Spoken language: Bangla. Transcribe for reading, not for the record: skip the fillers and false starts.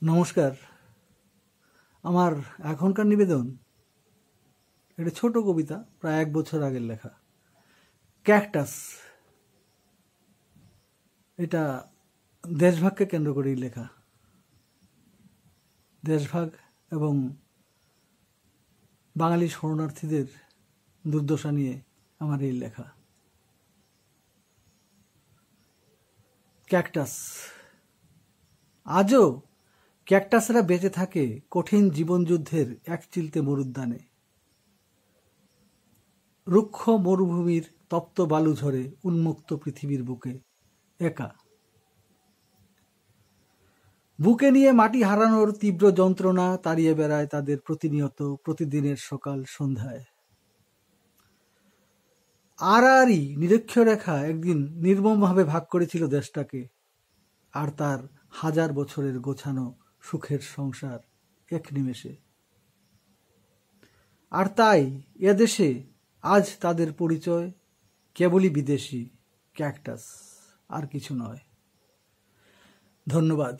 নমস্কার। আমার এখনকার নিবেদন একটা ছোট কবিতা, প্রায় 1 বছর আগের লেখা, ক্যাকটাস। এটা দেশভাগকে কেন্দ্র করেই লেখা। দেশভাগ এবং বাঙালি শরণার্থীদের দুর্দশা নিয়ে আমার এই লেখা। ক্যাকটাস। আজও ক্যাকটাসরা বেঁচে থাকে কঠিন জীবনযুদ্ধের এক চিলতে মরুদ্যানে। রুক্ষ মরুভূমির তপ্ত বালু ঝরে উন্মুক্ত পৃথিবীর বুকে একা। বুকে নিয়ে মাটি হারানোর তীব্র যন্ত্রণা তাড়িয়ে বেড়ায় তাদের প্রতিনিয়ত, প্রতিদিনের সকাল সন্ধ্যায়। আড়াআড়ি নিরক্ষরেখা একদিন নির্মমভাবে ভাগ করেছিল দেশটাকে, আর তার 1000 বছরের গোছানো সুখের সংসার এক নিমেষে। আর তাই এদেশে আজ তাদের পরিচয় কেবলই বিদেশি ক্যাকটাস, আর কিছু নয়। ধন্যবাদ।